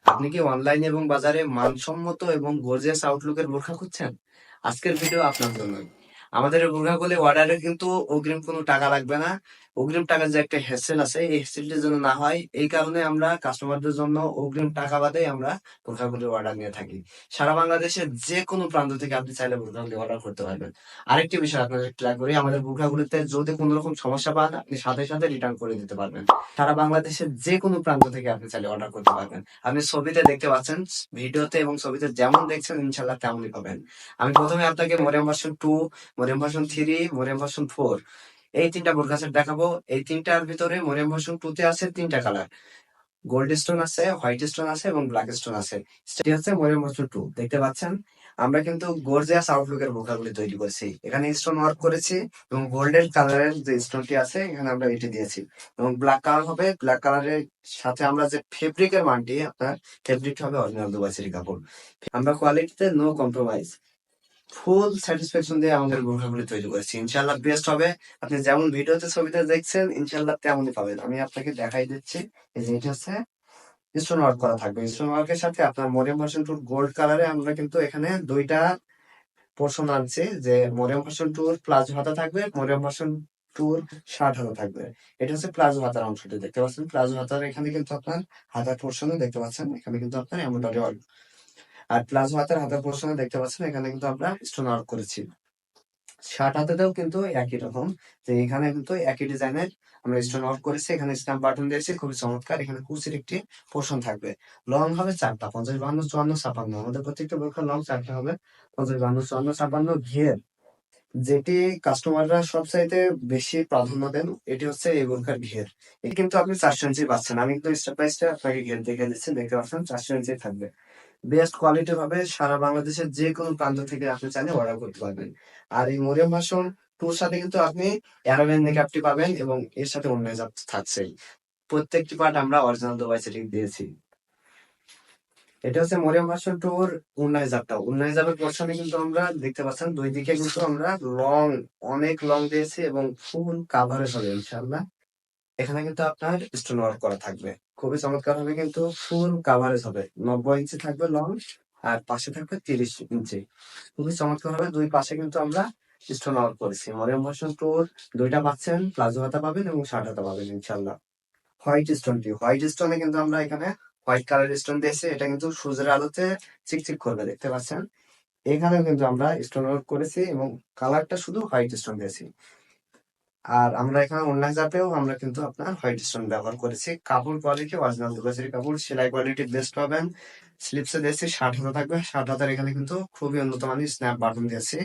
আপনি কি অনলাইন এবং বাজারে মানসম্মত এবং গর্জিয়াস আউটলুকের বোরখা খুঁজছেন? আজকের ভিডিও আপনার জন্যই। আমাদের এই বোরখাগুলি অর্ডারে কিন্তু অগ্রিম কোনো টাকা লাগবে না। অগ্রিম টাকার যে একটা হ্যাসেল আছে, এই হ্যাসেলটা যেন না হয়, এই কারণে আমরা কাস্টমারদের জন্য অগ্রিম টাকা বাদে আমরা বোরখাগুলির অর্ডার নিয়ে থাকি। সারা বাংলাদেশের যে কোনো প্রান্ত থেকে আপনি চাইলে বোরখাগুলি অর্ডার করতে পারবেন। আরেকটি বিষয় আপনাদের ক্লিয়ার করি, আমাদের বোরখাগুলিতে যদি কোনো রকম সমস্যা পান, আপনি সাথে সাথে রিটার্ন করে দিতে পারবেন। সারা বাংলাদেশের যে কোনো প্রান্ত থেকে আপনি চাইলে অর্ডার করতে পারবেন। আপনি ছবিতে দেখতে পাচ্ছেন, ভিডিওতে এবং ছবিতে যেমন দেখছেন ইনশাল্লাহ তেমনই পাবেন। আমি প্রথমে আপনাকে Maryam version 2, Maryam version 3, Maryam version 4 এই তিনটা বোরকা সেট দেখাবো। এই তিনটার ভিতরে মরিয়ম ভার্সন 2 তে আছে তিনটা কালার, গোল্ড স্টোন আছে, হোয়াইট স্টোন আছে এবং ব্ল্যাক স্টোন আছে। সেটি হচ্ছে মরিয়ম ভার্সন 2 দেখতে পাচ্ছেন। আমরা কিন্তু গর্জিয়াস আউটলুকের বোরকাগুলি তৈরি করেছি, এখানে স্টোন ওয়ার্ক করেছি এবং গোল্ডেন কালারের যে স্টোনটি আছে এখানে আমরা এটি দিয়েছি এবং ব্ল্যাক কালার হবে। ব্ল্যাক কালারের সাথে আমরা যে ফেব্রিকের মানটি, আপনার ফেব্রিক হবে অরিজিনাল দুবাইসেরি কাপড়। আমরা কোয়ালিটিতে নো কম্প্রোমাইজ, ফুল স্যাটিসফ্যাকশন দিয়ে আমাদের বোরখাগুলি তৈরি করেছি। ইনশাল্লাহ বেস্ট হবে। আপনি যেমন ভিডিওতে ছবিতে দেখছেন ইনশাল্লাহ তেমনই পাবেন। আমি আপনাকে দেখাই দিচ্ছি। এই যে এটা হচ্ছে স্টোন ওয়ার্ক করা থাকবে। স্টোন ওয়ার্কের সাথে আপনার মরিয়ম ভার্সন 2 গোল্ড কালারে আমরা কিন্তু এখানে দুইটা পোর্শন আনছি, যে মরিয়ম ভার্সন 2 প্লাজো হাতা থাকবে, মরিয়ম ভার্সন 2 শার্ট হাতা থাকবে। এটা হচ্ছে প্লাজো হাতার অংশটি দেখতে পাচ্ছেন। প্লাজো হাতার এখানে কিন্তু আপনার হাতার পোর্শনে দেখতে পাচ্ছেন, এখানে কিন্তু আপনার এমব্রয়ডারি ওয়ার্ক। আর প্লাজো হাতার পোর্শনে দেখতে পাচ্ছেন এখানে কিন্তু আমরা স্টোন ওয়ার্ক করেছি। শার্ট হাতাতেও কিন্তু একই রকম, যে এখানে কিন্তু একই ডিজাইনের আমরা স্টোন ওয়ার্ক করেছি। এখানে স্ন্যাপ বাটন দিয়েছি, খুবই চমৎকার। এখানে কুচির একটি পোর্শন থাকবে। লং হবে 4টা, 50, 52, 54, 56। আমাদের প্রত্যেকটা বোরখার লং 4টা হবে, 50, 52, 54, 56 ঘের। যেটি কাস্টমাররা সবচাইতে বেশি প্রাধান্য দেন, এটি হচ্ছে এই বোরখার ঘের। এটি কিন্তু আপনি 400 ইঞ্চি পাচ্ছেন। আমি কিন্তু স্টেপ বাই স্টেপ আপনাকে ঘের দেখে দিচ্ছি, দেখতে পাচ্ছেন 400 ইঞ্চি থাকবে। বেস্ট কোয়ালিটি ভাবে সারা বাংলাদেশের যে কোনো প্রান্ত থেকে আপনি চাইলে অর্ডার করতে পারবেন। আর এই মরিয়ম ভার্সন 2 সাথে কিন্তু আপনি অ্যারাবিয়ান নেকআপটি পাবেন এবং এর সাথে অন্য জাত থাকছেই। প্রত্যেকটি পার্ট আমরা অরিজিনাল দুবাই সেটিং দিয়েছি। এটা হচ্ছে মরিয়ম ভার্সন 2 এর উন্নয় জাতটা। উন্নয় জাতের পোর্শনে কিন্তু আমরা দেখতে পাচ্ছেন দুই দিকে কিন্তু আমরা লং, অনেক লং দিয়েছি এবং ফুল কাভারেজ হবে ইনশাআল্লাহ। এখানে কিন্তু আপনার স্টোন ওয়ার্ক করা থাকবে, খুবই চমৎকার হবে। কিন্তু ফুল কাভারেজ হবে, 90 ইঞ্চি থাকবে লং, আর পাশে থাকবে 30 ইঞ্চি। খুবই চমৎকার হবে। দুই পাশে কিন্তু আমরা স্টোন ওয়ার্ক করেছি। মরিয়ম ভার্সন 2 দুইটা পাচ্ছেন, প্লাজো হাতা পাবেন এবং শার্ট হাতা পাবেন ইনশাল্লাহ। হোয়াইট স্টোনে কিন্তু আমরা এখানে হোয়াইট কালার স্টোন দিয়েছি। এটা কিন্তু সূর্যের আলোতে চিকচিক করবে, দেখতে পাচ্ছেন। এখানেও কিন্তু আমরা স্টোন ওয়ার্ক করেছি এবং কালারটা শুধু হোয়াইট স্টোন দিয়েছি। আর আমরা এখানে অন্য জাতেও আমরা কিন্তু আপনার হোয়াইট স্টোন ব্যবহার করেছি। কাপড় কোয়ালিটি অরিজিনাল দুবাইসেরি কাপড়, সেলাই কোয়ালিটি বেস্ট পাবেন। স্লিপসে দিয়েছি, শার্ট হাতা থাকবে। শার্ট হাতার এখানে কিন্তু খুবই উন্নত মানের স্ন্যাপ বাটন দিয়েছি।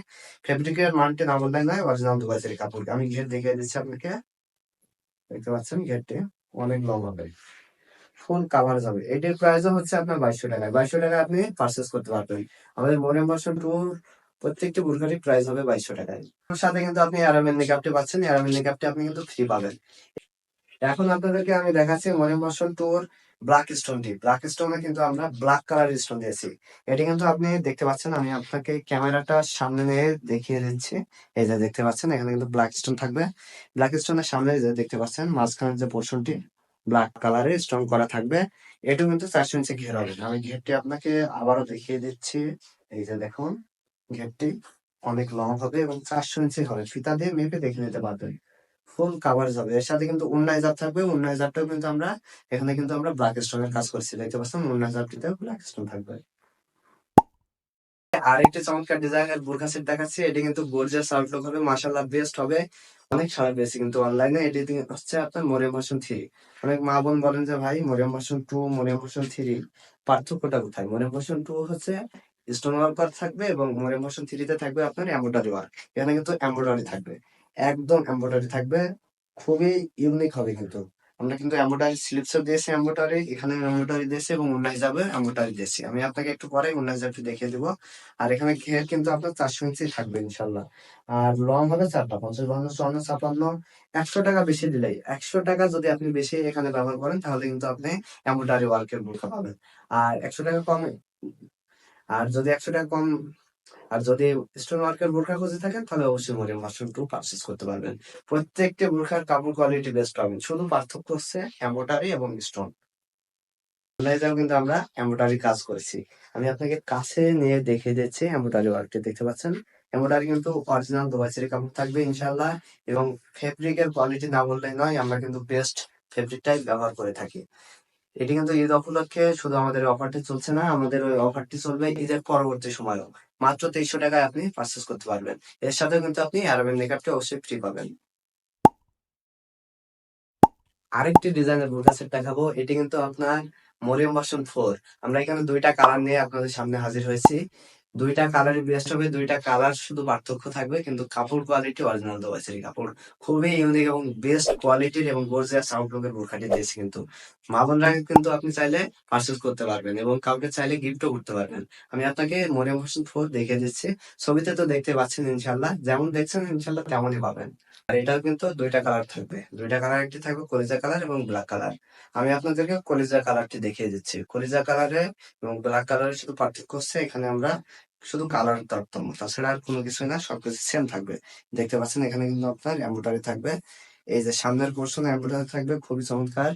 ফেব্রিকের মানটি না বললেই নয়, অরিজিনাল দুবাইসেরি কাপড়। আমি ঘের দেখিয়ে দিচ্ছি আপনাকে, দেখতে পাচ্ছেন ঘেরটি অনেক লং হবে, ফুল কাভার যাবে। এটির প্রাইস হচ্ছে আপনার 2200 টাকায়। 2200 টাকায় আপনি পারচেস করতে পারবেন। আমাদের মরিয়ম ভার্সন 2 প্রত্যেকটি বোরখারই প্রাইস হবে 2200 টাকায়। ওর সাথে কিন্তু আপনি অ্যারাবিয়ান নিকাপটি পাচ্ছেন। অ্যারাবিয়ান নিকাপটি আপনি কিন্তু ফ্রি পাবেন। এখন আপনাদেরকে আমি দেখাচ্ছি মরিয়ম ভার্সন 2 এর ব্ল্যাক স্টোনটি। ব্ল্যাক স্টোনে কিন্তু আমরা ব্ল্যাক কালার স্টোন দিয়েছি। এটি কিন্তু আপনি দেখতে পাচ্ছেন, আমি আপনাকে ক্যামেরাটা সামনে নিয়ে দেখিয়ে দিচ্ছি। এই যে দেখতে পাচ্ছেন এখানে কিন্তু ব্ল্যাক স্টোন থাকবে। ব্ল্যাক স্টোনের সামনে যে দেখতে পাচ্ছেন মাঝখানের যে পোর্শনটি ব্ল্যাক কালারে স্টোন করা থাকবে। এটাও কিন্তু 400 ইঞ্চি ঘের হবে। আমি ঘেরটি আপনাকে আবারও দেখিয়ে দিচ্ছি। এই যে দেখুন, ঘেরটি অনেক লং হবে এবং 400 ইঞ্চি হবে। ফিতা দিয়ে মেপে দেখে নিতে পারবেন। ফুল কাভারেজ হবে। এর সাথে কিন্তু ওড়না হিজাব থাকবে। ওড়না হিজাবটাও কিন্তু আমরা এখানে কিন্তু আমরা ব্ল্যাক স্টোনের কাজ করছি, দেখতে পাচ্ছেন। ওড়না হিজাবটিতেও ব্ল্যাক স্টোন থাকবে। আরেকটি চমৎকার ডিজাইনের বোরখা সেট দেখাচ্ছি। এটি কিন্তু গর্জিয়াস আউটলুক হবে, মাশাআল্লাহ বেস্ট হবে। অনেক সারা পেয়েছি কিন্তু অনলাইনে। এটি হচ্ছে আপনার মরিয়ম ভার্সন 3। অনেক মা বোন বলেন যে ভাই মরিয়ম ভার্সন 2, মরিয়ম ভার্সন 3 পার্থক্যটা কোথায়? মরিয়ম ভার্সন 2 হচ্ছে স্টোন ওয়ার্ক করা থাকবে এবং মরিয়ম ভার্সন 3 তে থাকবে আপনার এমব্রয়ডারি ওয়ার্ক। এখানে কিন্তু এমব্রয়ডারি থাকবে, একদম এমব্রয়ডারি থাকবে, খুবই ইউনিক হবে কিন্তু। আমরা কিন্তু এমব্রয়ডারি স্লিপসও দিয়েছি, এমব্রয়ডারি এখানে এমব্রয়ডারি দিয়েছি এবং ওড়না হিসাবে এমব্রয়ডারি দিয়েছি। আমি আপনাকে একটু পরে ওড়না হিসাবটি দেখিয়ে দিব। আর এখানে ঘের কিন্তু আপনার 400 ইঞ্চি থাকবে ইনশাল্লাহ। আর লং হবে 4টা, 50, 52, 54, 56। 100 টাকা বেশি দিলেই, 100 টাকা যদি আপনি বেশি এখানে ব্যবহার করেন তাহলে কিন্তু আপনি এমব্রয়ডারি ওয়ার্কের বোরখা পাবেন। আর 100 টাকা কমে, আর যদি 100 টাকা কম, আর যদি স্টোন ওয়ার্কের বোরখা খুঁজে থাকেন তাহলে অবশ্যই মরিয়ম ভার্সন 2 পারচেস করতে পারবেন। প্রত্যেকটি বোরখার কাপড় কোয়ালিটি বেস্ট পাবেন, শুধু পার্থক্য হচ্ছে এমব্রয়ডারি এবং স্টোন। অনলাইনেও কিন্তু আমরা এমব্রয়ডারি কাজ করেছি। আমি আপনাকে কাছে নিয়ে দেখিয়ে দিচ্ছি এমব্রয়ডারি ওয়ার্কটি দেখতে পাচ্ছেন। এমব্রয়ডারি কিন্তু অরিজিনাল দুবাইয়ের কাপড় থাকবে ইনশাআল্লাহ, এবং ফেব্রিকের কোয়ালিটি না বললেই নয়, আমরা কিন্তু বেস্ট ফেব্রিকটাই ব্যবহার করে থাকি। এটি কিন্তু ঈদ উপলক্ষে শুধু আমাদের অফারটি চলছে না, আমাদের ওই অফারটি চলবে ঈদের পরবর্তী সময়ও। মাত্র 2300 টাকায় আপনি পারচেস করতে পারবেন। এর সাথে কিন্তু আপনি অ্যারাবিক মেকআপটি অবশ্যই ফ্রি পাবেন। আরেকটি ডিজাইনের বোরকা সেট দেখাবো। এটি কিন্তু আপনার মরিয়ম ভার্সন 4। আমরা এখানে দুইটা কালার নিয়ে আপনাদের সামনে হাজির হয়েছি। দুইটা কালারই বেস্ট হবে, দুইটা কালার শুধু পার্থক্য থাকবে, কিন্তু কাপড় কোয়ালিটি অরিজিনাল দোবাইসেরি কাপড়। খুবই ইউনিক এবং বেস্ট কোয়ালিটির এবং গর্জিয়াস আউটলুকের বোরখাটি দিয়েছি কিন্তু। মা বোনরা কিন্তু আপনি চাইলে পার্চেস করতে পারবেন এবং কাউকে চাইলে গিফটও করতে পারবেন। আমি আপনাকে মরিয়ম ভার্সন 4 দেখিয়ে দিচ্ছি। ছবিতে তো দেখতে পাচ্ছেন ইনশাল্লাহ, যেমন দেখছেন ইনশাল্লাহ তেমনই পাবেন। আর এটাও কিন্তু দুইটা কালার থাকবে, দুইটা কালার, একটি থাকবে কলিজা কালার এবং ব্ল্যাক কালার। আমি আপনাদেরকে কলিজা কালারটি দেখিয়ে দিচ্ছি। কলিজা কালারে এবং ব্ল্যাক কালারের শুধু পার্থক্য হচ্ছে এখানে আমরা শুধু কালার তারতম্য, তাছাড়া আর কোনো কিছু না, সবকিছু সেম থাকবে। দেখতে পাচ্ছেন এখানে কিন্তু আপনার এমব্রয়ডারি থাকবে। এই যে সামনের পোর্শনে এমব্রয়ডারি থাকবে, খুবই চমৎকার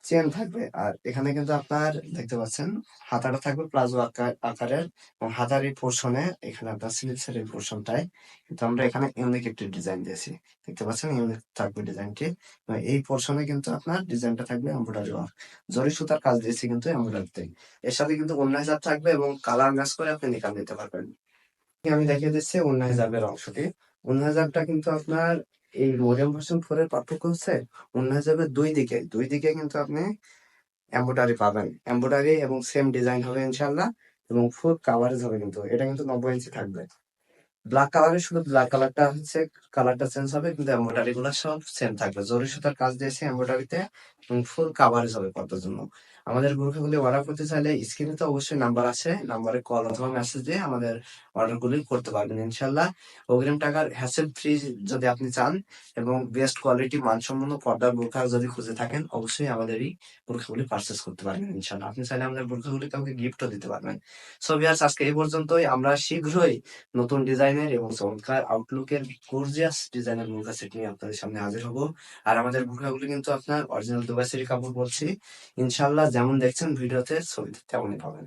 চেন থাকবে। আর এখানে কিন্তু আপনার দেখতে পাচ্ছেন হাতাটা থাকবে প্লাজো আকারের, এবং হাতার এই পোর্শনে এখানে আপনার স্লিভসের এই পোর্শনটায় কিন্তু আমরা এখানে ইউনিক একটি ডিজাইন দিয়েছি। দেখতে পাচ্ছেন ইউনিক থাকবে ডিজাইনটি। এই পোর্শনে কিন্তু আপনার ডিজাইনটা থাকবে এমব্রয়ডারি ওয়ার্ক, জরি সুতার কাজ দিয়েছি কিন্তু এমব্রয়ডারিতে। এর সাথে কিন্তু ওড়না হিজাব থাকবে এবং কালার ম্যাচ করে আপনি নিকাল দিতে পারবেন। আমি দেখিয়ে দিচ্ছি ওড়না হিজাবের অংশটি। ওড়না হিজাবটা কিন্তু আপনার এই মরিয়ম ভার্সন 4 এর পার্থক্য হচ্ছে ওড়না হিজাবের দুই দিকে কিন্তু আপনি এমব্রয়ডারি পাবেন, এমব্রয়ডারি এবং সেম ডিজাইন হবে ইনশাল্লাহ, এবং ফুল কাভারেজ হবে। কিন্তু এটা কিন্তু 90 ইঞ্চি থাকবে। ব্ল্যাক কালারে শুধু ব্ল্যাক কালারটা হচ্ছে কালারটা চেঞ্জ হবে, কিন্তু এমব্রয়ডারি গুলো সব সেম থাকবে। জরি সুতার কাজ দিয়েছে এমব্রয়ডারিতে এবং ফুল কাভারেজ হবে পর্দার জন্য। আমাদের বোরখাগুলি অর্ডার করতে চাইলে স্ক্রিনে তো অবশ্যই নাম্বার আছে, নাম্বারে কল অথবা মেসেজ দিয়ে আমাদের অর্ডার গুলি করতে পারবেন ইনশাল্লাহ। অগ্রিম টাকার হ্যাসেল ফ্রি যদি আপনি চান এবং বেস্ট কোয়ালিটি মানসম্পন্ন পর্দার বোরখা যদি খুঁজে থাকেন, অবশ্যই আমাদের এই বোরখাগুলি পারচেস করতে পারবেন ইনশাল্লাহ। আপনি চাইলে আমাদের বোরখাগুলি কাউকে গিফটও দিতে পারবেন। সো ভিউয়ার্স, আজকে এই পর্যন্তই। আমরা শীঘ্রই নতুন ডিজাইনের এবং চমৎকার আউটলুকের গর্জিয়াস ডিজাইনের বোরকা সেট নিয়ে আপনাদের সামনে হাজির হব। আর আমাদের বোরকাগুলি কিন্তু আপনার অরিজিনাল দুবাই সেরি কাপড় বলছি ইনশাল্লাহ, যেমন দেখছেন ভিডিওতে ছবিতে তেমনই পাবেন।